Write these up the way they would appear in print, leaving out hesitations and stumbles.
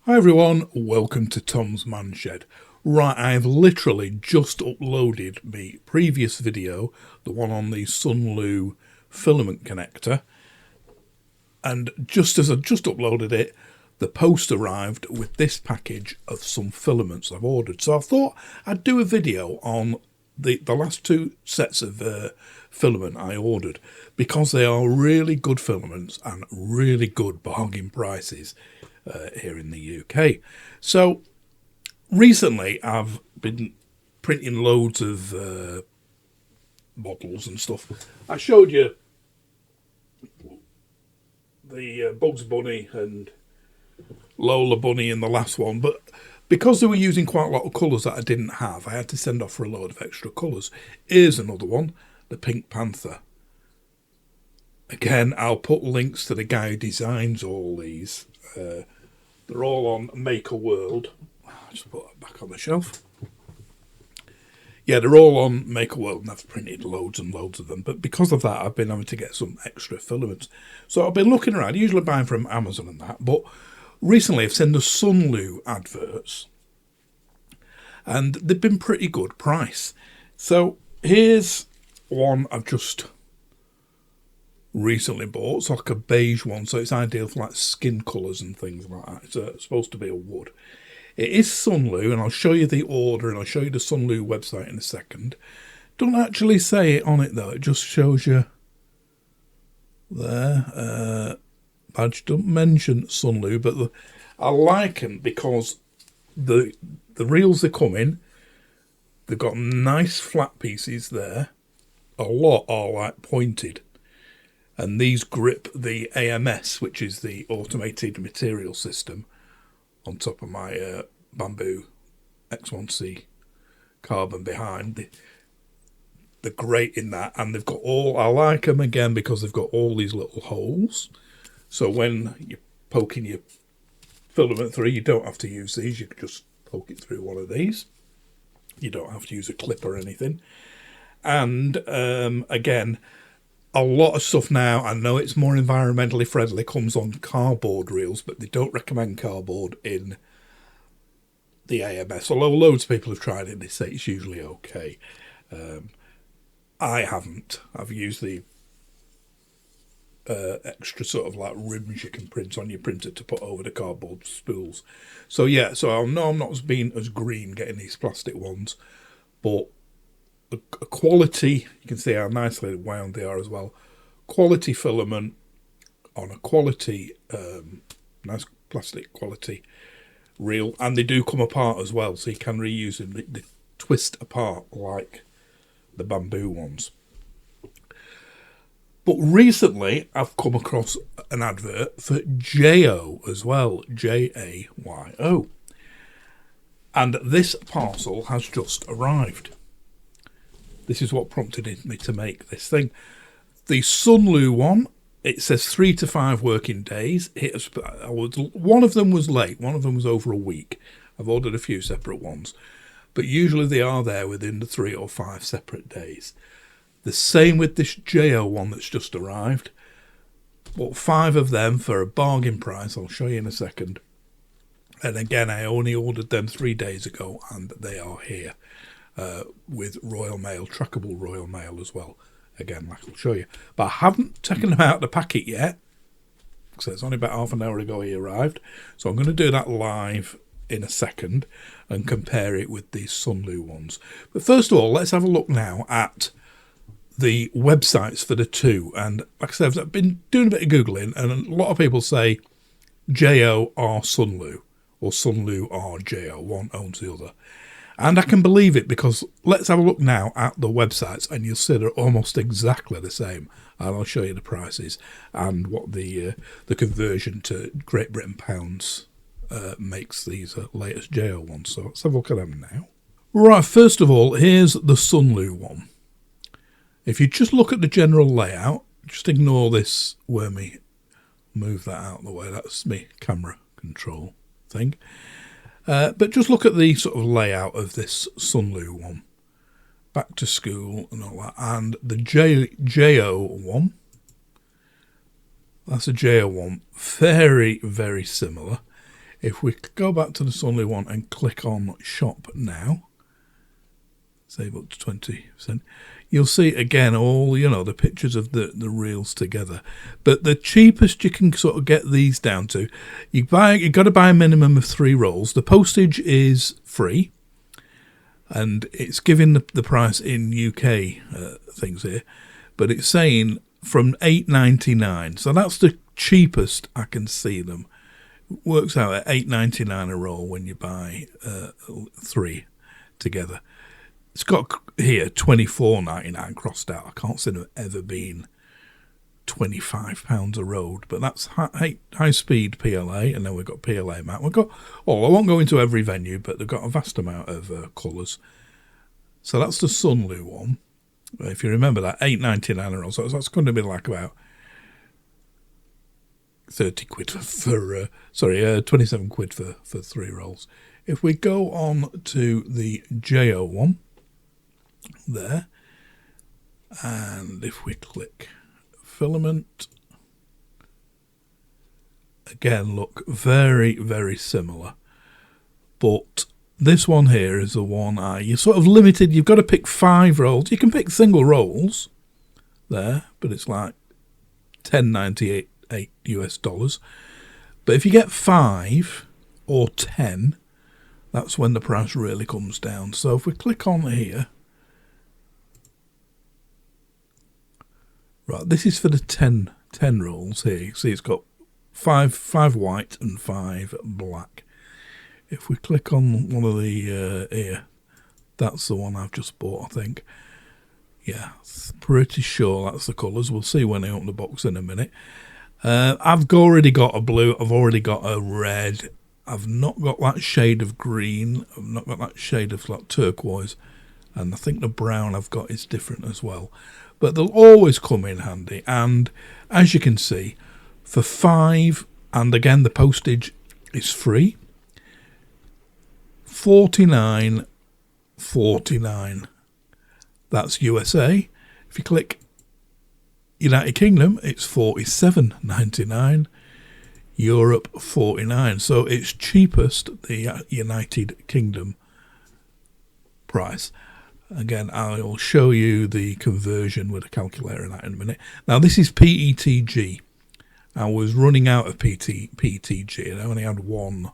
Hi everyone, welcome to Tom's Man Shed. Right, I've literally just uploaded my previous video, the one on the Sunlu filament connector, and just as I just uploaded it, the post arrived with this package of some filaments I've ordered. So I thought I'd do a video on the last two sets of filament I ordered, because they are really good filaments and really good bargain prices here in the UK. So recently I've been printing loads of models and stuff. I showed you the Bugs Bunny and Lola Bunny in the last one, but because they were using quite a lot of colours that I didn't have, I had to send off for a load of extra colours. Here's another one, the Pink Panther. Again, I'll put links to the guy who designs all these. They're all on Make a World. I'll just put that back on the shelf. Yeah, they're all on Make a World, and I've printed loads and loads of them. But because of that, I've been having to get some extra filaments. So I've been looking around, usually buying from Amazon and that. But recently I've seen the Sunlu adverts, and they've been pretty good price. So here's one I've just recently bought. It's like a beige one, so it's ideal for like skin colours and things like that. It's supposed to be a wood. It is Sunlu, and I'll show you the order, and I'll show you the Sunlu website in a second. Don't actually say it on it though, it just shows you there. Badge don't mention Sunlu, but I like them because the reels they come in, they've got nice flat pieces there. A lot are like pointed. And these grip the AMS, which is the automated material system, on top of my bamboo X1C carbon behind. They're great in that, and they've got all, I like them again because they've got all these little holes. So when you're poking your filament through, you don't have to use these, you can just poke it through one of these. You don't have to use a clip or anything. And again, a lot of stuff now, I know it's more environmentally friendly, comes on cardboard reels, but they don't recommend cardboard in the AMS. Although loads of people have tried it, they say it's usually okay. I haven't. I've used the extra sort of like rims you can print on your printer to put over the cardboard spools. So yeah, so I know I'm not being as green getting these plastic ones, but a quality, you can see how nicely wound they are as well. Quality filament on a quality, nice plastic quality reel, and they do come apart as well, so you can reuse them. They twist apart like the bamboo ones. But recently I've come across an advert for Jayo as well, Jayo, and this parcel has just arrived. This is what prompted me to make this thing. The Sunlu one, it says 3 to 5 working days. One of them was late. One of them was over a week. I've ordered a few separate ones. But usually they are there within the 3 or 5 separate days. The same with this Jayo one that's just arrived. Bought 5 of them for a bargain price. I'll show you in a second. And again, I only ordered them 3 days ago, and they are here. With Royal Mail, trackable Royal Mail as well. Again, like I'll show you. But I haven't taken them out of the packet yet, so it's only about half an hour ago he arrived. So I'm going to do that live in a second and compare it with these Sunlu ones. But first of all, let's have a look now at the websites for the two. And like I said, I've been doing a bit of Googling, and a lot of people say Jayo are Sunlu, or Sunlu are Jayo. One owns the other. And I can believe it, because let's have a look now at the websites, and you'll see they're almost exactly the same. And I'll show you the prices and what the conversion to Great Britain pounds makes these latest Jayo ones. So let's have a look at them now. Right, first of all, here's the Sunlu one. If you just look at the general layout, just ignore this where me move that out of the way. That's me camera control thing. But just look at the sort of layout of this Sunlu one. Back to school and all that. And the Jayo one. That's a Jayo one. Very, very similar. If we go back to the Sunlu one and click on shop now, save up to 20%, you'll see again all, you know, the pictures of the reels together. But the cheapest you can sort of get these down to, you've got to buy a minimum of 3 rolls. The postage is free, and it's giving the price in UK things here, but it's saying from $8.99. So that's the cheapest I can see them. Works out at $8.99 a roll when you buy 3 together. It's got here $24.99 crossed out. I can't see them ever been £25 a road, but that's high speed PLA, and then we've got PLA matte. We've got, I won't go into every venue, but they've got a vast amount of colours. So that's the Sunlu one. If you remember that, $8.99 a roll. So that's going to be like about 30 quid for 27 quid for 3 rolls. If we go on to the Jayo one there, and if we click filament, again, look, very, very similar, but this one here is the one you're sort of limited. You've got to pick 5 rolls. You can pick single rolls there, but it's like $10.98 US. But if you get 5 or 10, that's when the price really comes down. So if we click on here, right, this is for the 10 rolls here. You see it's got 5 white and 5 black. If we click on one of the here, that's the one I've just bought, I think. Yeah, pretty sure that's the colours. We'll see when I open the box in a minute. I've already got a blue. I've already got a red. I've not got that shade of green. I've not got that shade of like turquoise. And I think the brown I've got is different as well. But they'll always come in handy. And as you can see, for 5, and again the postage is free, $49.49. That's USA. If you click United Kingdom, it's $47.99. Europe, $49. So it's cheapest, the United Kingdom price. Again, I'll show you the conversion with a calculator in that in a minute. Now this is PETG. I was running out of PETG, and I only had one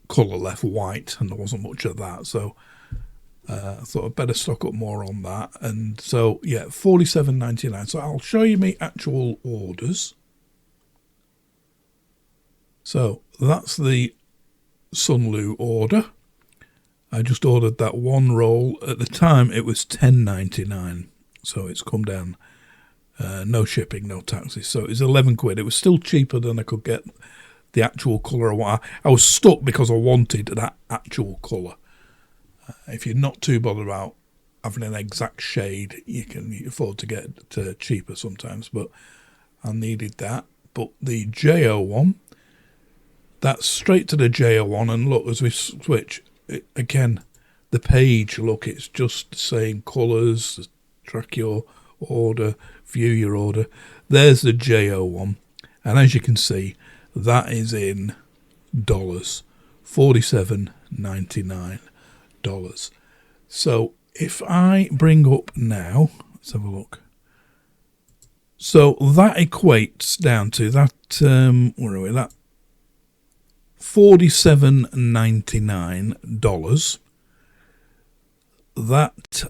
colour left, white, and there wasn't much of that, so I thought I'd better stock up more on that. And so yeah, $47.99. So I'll show you my actual orders. So that's the Sunlu order. I just ordered that 1 roll. At the time it was $10.99, so it's come down. No shipping, no taxes, so it was 11 quid. It was still cheaper than I could get the actual colour. I was stuck because I wanted that actual colour. If you're not too bothered about having an exact shade, you can afford to get cheaper sometimes, but I needed that. But the Jayo one, that's straight to the Jayo one, and look, as we switch, again, the page, look, it's just saying colours, track your order, view your order. There's the Jayo one, and as you can see, that is in dollars, $47.99. So if I bring up now, let's have a look. So that equates down to that, where are we, that $47.99. That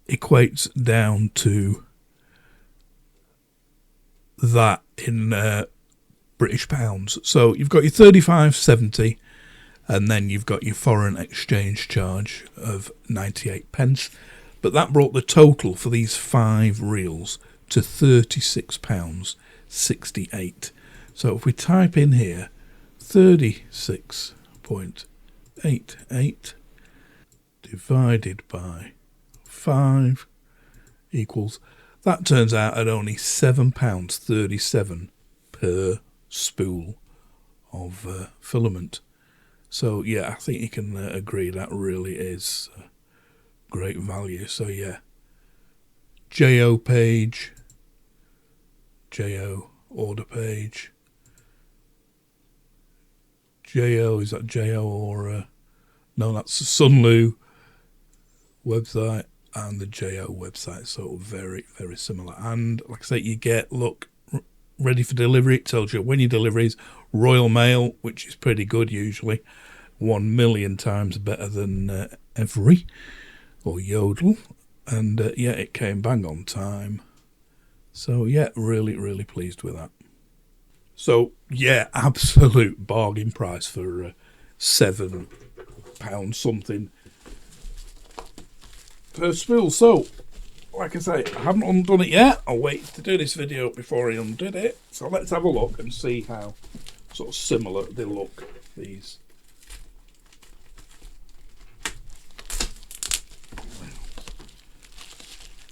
equates down to that in British pounds. So you've got your 35.70, and then you've got your foreign exchange charge of 98 pence. But that brought the total for these 5 reels to £36.68. So if we type in here 36.88 divided by 5 equals, that turns out at only £7.37 per spool of filament. So yeah, I think you can agree that really is great value. So yeah, Jayo page, Jayo order page, Jayo, is that Jayo or no, that's the Sunlu website and the Jayo website, so very, very similar. And like I say, you get, look, ready for delivery. It tells you when your delivery is. Royal Mail, which is pretty good usually, 1,000,000 times better than Every or Yodel. And yeah, it came bang on time. So yeah, really, really pleased with that. So yeah, absolute bargain price for £7 something per spool. So like I say, I haven't undone it yet. I'll wait to do this video before I undid it. So let's have a look and see how sort of similar they look, these.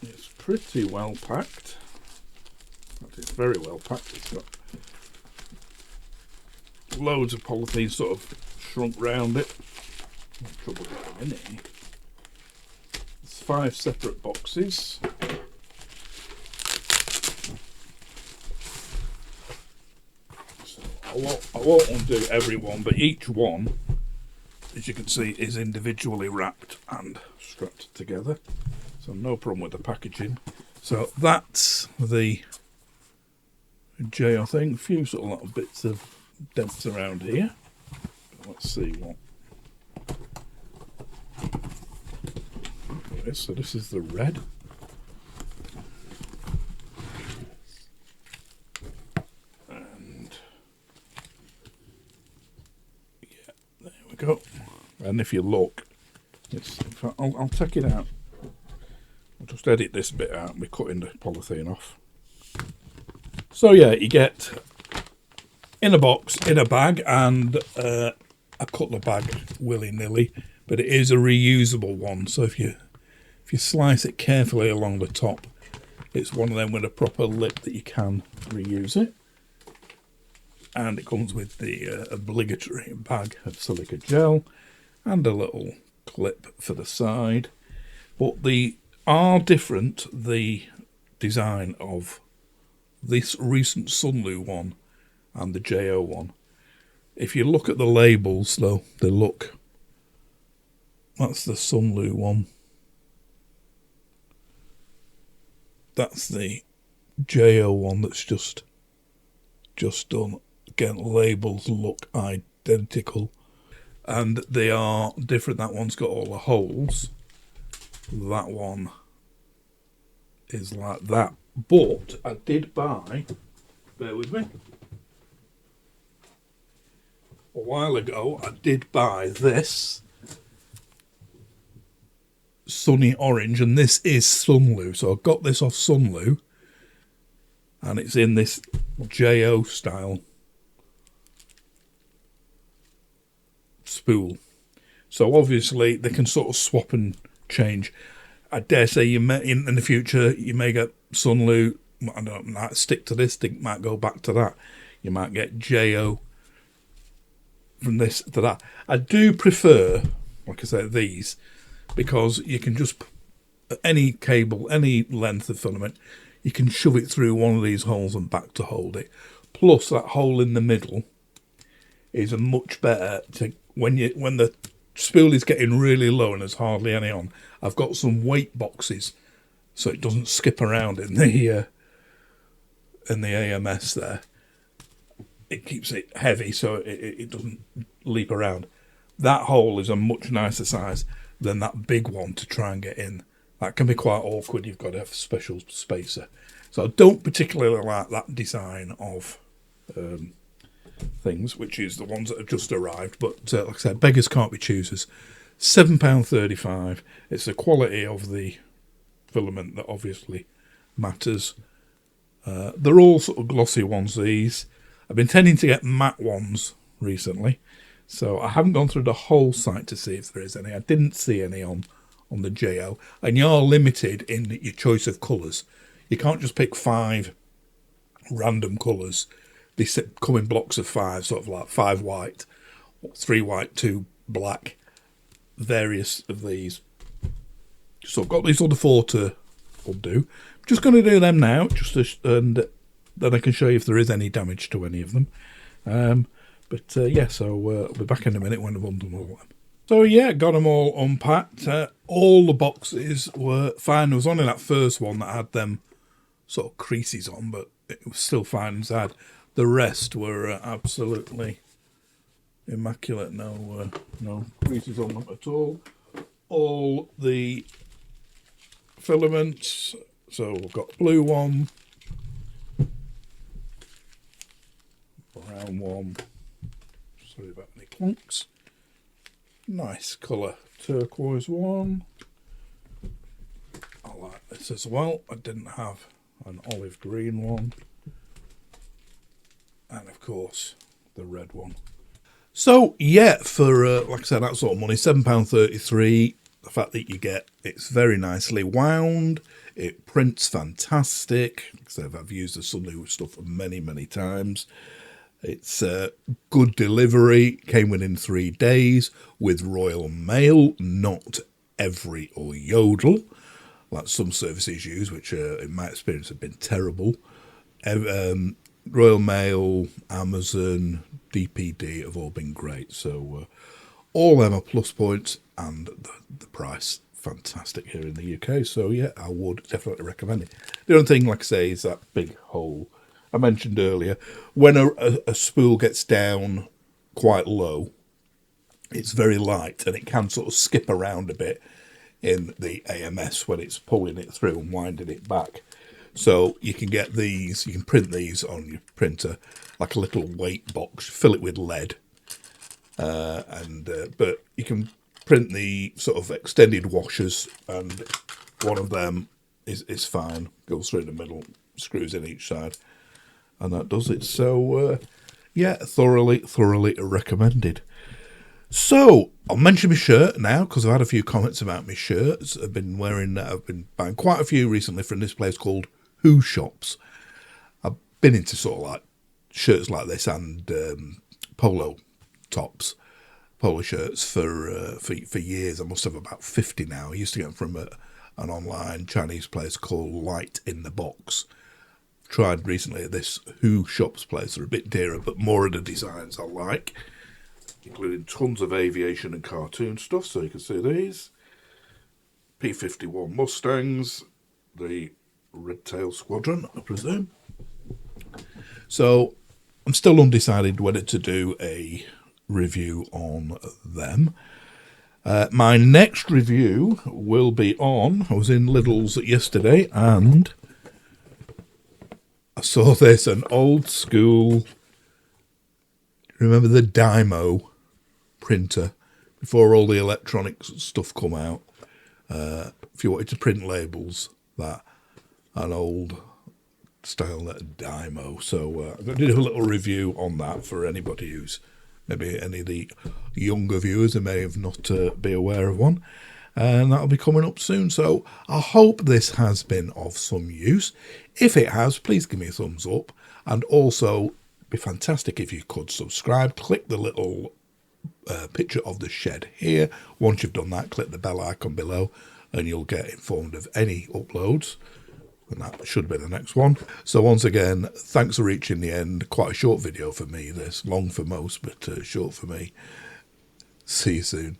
It's pretty well packed. It's very well packed. It's got loads of polythene sort of shrunk round it. No trouble getting in it. There's 5 separate boxes. So I won't undo every one, but each one, as you can see, is individually wrapped and strapped together. So no problem with the packaging. So that's the Jayo thing. A few sort of little bits of dents around here. Let's see what. Okay, so this is the red. And yeah, there we go. And if you look, it's, in fact, I'll take it out. I'll just edit this bit out and be cutting the polythene off. So yeah, you get in a box, in a bag, and I cut the bag willy-nilly, but it is a reusable one. So if you slice it carefully along the top, it's one of them with a proper lip that you can reuse it. And it comes with the obligatory bag of silica gel and a little clip for the side. But they are different, the design of this recent Sunlu one and the Jayo one. If you look at the labels though, they look, that's the Sunlu one, that's the Jayo one that's just done. Again, labels look identical and they are different. That one's got all the holes, that one is like that. But I did buy, bear with me, a while ago I did buy this Sunny Orange, and this is Sunlu. So I got this off Sunlu and it's in this Jayo style spool. So obviously they can sort of swap and change. I dare say you may, in the future, you may get Sunlu, I don't know, stick to this, might go back to that. You might get Jayo from this to that. I do prefer, like I said, these, because you can just, any cable, any length of filament, you can shove it through one of these holes and back to hold it. Plus that hole in the middle is a much better, to, when the spool is getting really low and there's hardly any on, I've got some weight boxes so it doesn't skip around in the AMS there. It keeps it heavy so it doesn't leap around. That hole is a much nicer size than that big one to try and get in. That can be quite awkward. You've got to have a special spacer. So I don't particularly like that design of things, which is the ones that have just arrived. But like I said, beggars can't be choosers. £7.35. It's the quality of the filament that obviously matters. They're all sort of glossy ones, these. I've been tending to get matte ones recently, so I haven't gone through the whole site to see if there is any. I didn't see any on the Jayo, and you are limited in your choice of colours. You can't just pick 5 random colours. They come in blocks of 5, sort of like 5 white, 3 white, 2 black, various of these. So I've got these other 4 to undo. I'm just going to do them now, and then I can show you if there is any damage to any of them. But yeah, so I'll be back in a minute when I've undone all of them. So yeah, got them all unpacked. All the boxes were fine. There was only that first one that had them sort of creases on, but it was still fine inside. The rest were absolutely immaculate. No creases on them at all. All the filaments. So we've got blue one, brown one. Sorry about any clunks. Nice colour turquoise one. I like this as well. I didn't have an olive green one. And of course, the red one. So yeah, for like I said, that sort of money, £7.33. The fact that you get it's very nicely wound. It prints fantastic. Like I said, I've used the Sunday stuff many times. It's good delivery. Came within 3 days with Royal Mail, not Every or Yodel, like some services use, which in my experience have been terrible. Royal Mail, Amazon, DPD have all been great. So all them are plus points, and the price fantastic here in the UK. So yeah, I would definitely recommend it. The only thing, like I say, is that big hole I mentioned earlier. When a spool gets down quite low, it's very light and it can sort of skip around a bit in the AMS when it's pulling it through and winding it back. So you can get these, you can print these on your printer like a little weight box, fill it with lead, but you can print the sort of extended washers, and one of them is fine, goes through the middle, screws in each side, and that does it. So yeah, thoroughly recommended. So I'll mention my shirt now, because I've had a few comments about my shirts. I've been buying quite a few recently from this place called Who Shops. I've been into sort of like shirts like this and polo tops, polo shirts for years. I must have about 50 now. I used to get them from an online Chinese place called Light in the Box. Tried recently at this Who Shops place. They're a bit dearer, but more of the designs I like, including tons of aviation and cartoon stuff. So you can see these P-51 Mustangs, the Red Tail Squadron, I presume. So I'm still undecided whether to do a review on them. My next review will be on, I was in Lidl's yesterday and I saw this, an old school, remember the Dymo printer, before all the electronic stuff come out. If you wanted to print labels, that, an old style Dymo. So I'm going to do a little review on that for anybody who's, maybe any of the younger viewers who may have not be aware of one. And that'll be coming up soon. So I hope this has been of some use. If it has, please give me a thumbs up. And also, it'd be fantastic if you could subscribe. Click the little picture of the shed here. Once you've done that, click the bell icon below and you'll get informed of any uploads. And that should be the next one. So once again, thanks for reaching the end. Quite a short video for me this. Long for most, but short for me. See you soon.